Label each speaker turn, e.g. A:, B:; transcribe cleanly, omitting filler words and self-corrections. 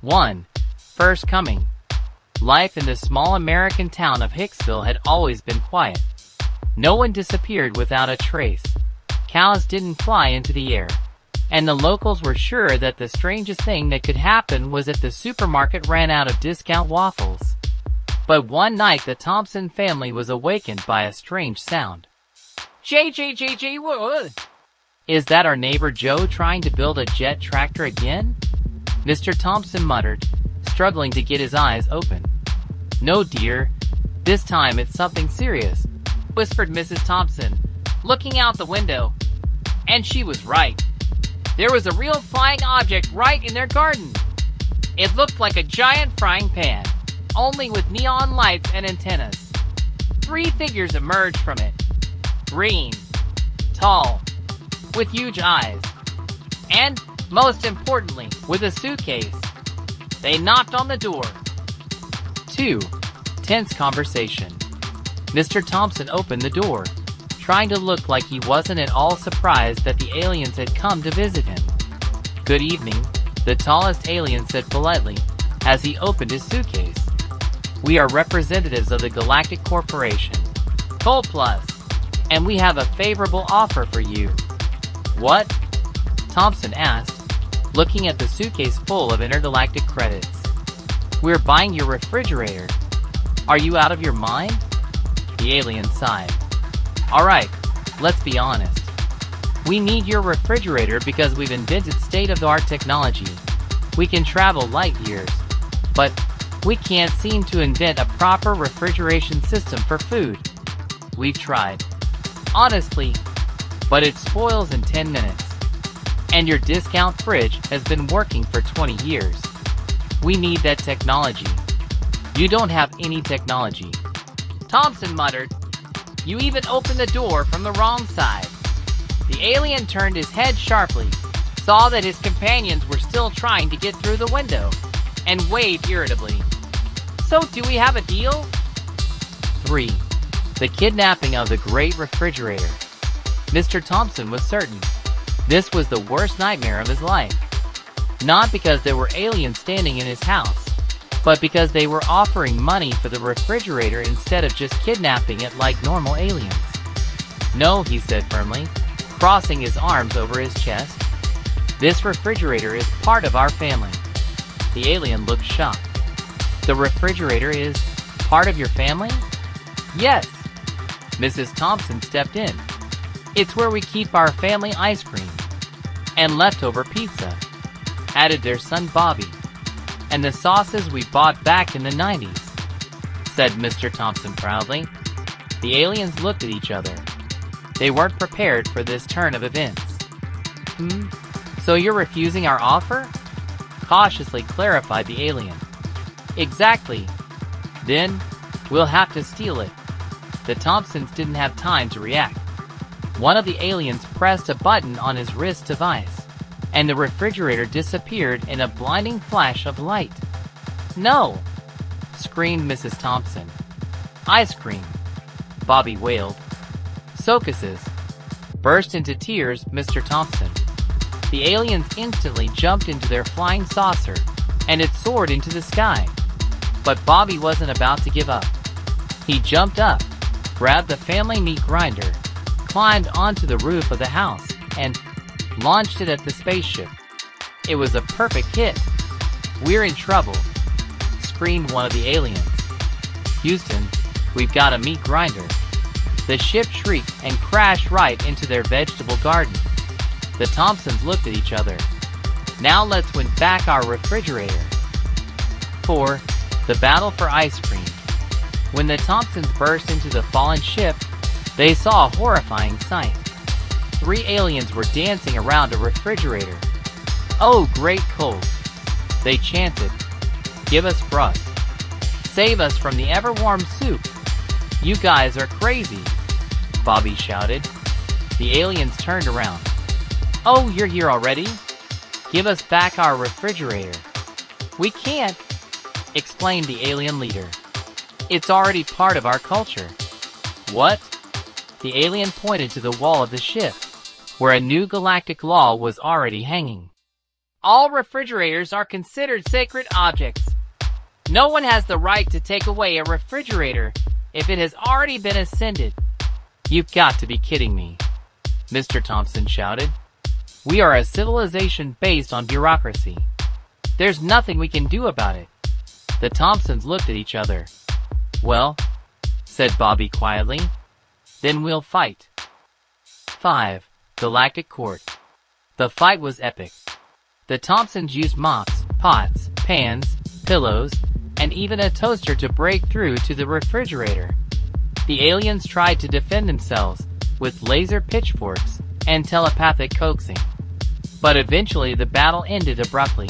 A: 1. First coming. Life in the small American town of Hicksville had always been quiet. No one disappeared without a trace. Cows didn't fly into the air. And the locals were sure that the strangest thing that could happen was if the supermarket ran out of discount waffles. But one night the Thompson family was awakened by a strange sound. What? Is that our neighbor Joe trying to build a jet tractor again? Mr. Thompson muttered, struggling to get his eyes open. No, dear. This time it's something serious, whispered Mrs. Thompson, looking out the window. And she was right. There was a real flying object right in their garden. It looked like a giant frying pan, only with neon lights and antennas. 3 figures emerged from it. Green, tall, with huge eyes, and, most importantly, with a suitcase. They knocked on the door. 2. Tense conversation. Mr. Thompson opened the door, trying to look like he wasn't at all surprised that the aliens had come to visit him. Good evening, the tallest alien said politely, as he opened his suitcase. We are representatives of the Galactic Corporation, Toll Plus, and we have a favorable offer for you. What? Thompson asked, looking at the suitcase full of intergalactic credits. We're buying your refrigerator. Are you out of your mind? The alien sighed. Alright, let's be honest. We need your refrigerator because we've invented state-of-the-art technology. We can travel light years, but we can't seem to invent a proper refrigeration system for food. We've tried. Honestly, but it spoils in 10 minutes. And your discount fridge has been working for 20 years. We need that technology. You don't have any technology. Thompson muttered. You even opened the door from the wrong side. The alien turned his head sharply, saw that his companions were still trying to get through the window, and waved irritably. So do we have a deal? 3. The kidnapping of the great refrigerator. Mr. Thompson was certain this was the worst nightmare of his life. Not because there were aliens standing in his house, but because they were offering money for the refrigerator instead of just kidnapping it like normal aliens. No, he said firmly, crossing his arms over his chest. This refrigerator is part of our family. The alien looked shocked. The refrigerator is part of your family? Yes. Mrs. Thompson stepped in. It's where we keep our family ice cream and leftover pizza, added their son Bobby, and the sauces we bought back in the 90s, said Mr. Thompson proudly. The aliens looked at each other. They weren't prepared for this turn of events. So you're refusing our offer? Cautiously clarified the alien. Exactly. Then, we'll have to steal it. The Thompsons didn't have time to react. One of the aliens pressed a button on his wrist device, and the refrigerator disappeared in a blinding flash of light. No! Screamed Mrs. Thompson. Ice cream! Bobby wailed. Socuses! Burst into tears Mr. Thompson. The aliens instantly jumped into their flying saucer, and it soared into the sky. But Bobby wasn't about to give up. He jumped up, grabbed the family meat grinder, climbed onto the roof of the house, and launched it at the spaceship. It was a perfect hit. We're in trouble, screamed one of the aliens. Houston, we've got a meat grinder. The ship shrieked and crashed right into their vegetable garden. The Thompsons looked at each other. Now let's win back our refrigerator. 4. The battle for ice cream. When the Thompsons burst into the fallen ship, they saw a horrifying sight. 3 aliens were dancing around a refrigerator. Oh, great cold! They chanted. Give us crust. Save us from the ever-warm soup. You guys are crazy, Bobby shouted. The aliens turned around. Oh, you're here already? Give us back our refrigerator. We can't, explained the alien leader. It's already part of our culture. What? The alien pointed to the wall of the ship, where a new galactic law was already hanging. All refrigerators are considered sacred objects. No one has the right to take away a refrigerator if it has already been ascended. You've got to be kidding me, Mr. Thompson shouted. We are a civilization based on bureaucracy. There's nothing we can do about it. The Thompsons looked at each other. Well, said Bobby quietly, then we'll fight. 5. Galactic Court. The fight was epic. The Thompsons used mops, pots, pans, pillows, and even a toaster to break through to the refrigerator. The aliens tried to defend themselves with laser pitchforks and telepathic coaxing. But eventually the battle ended abruptly.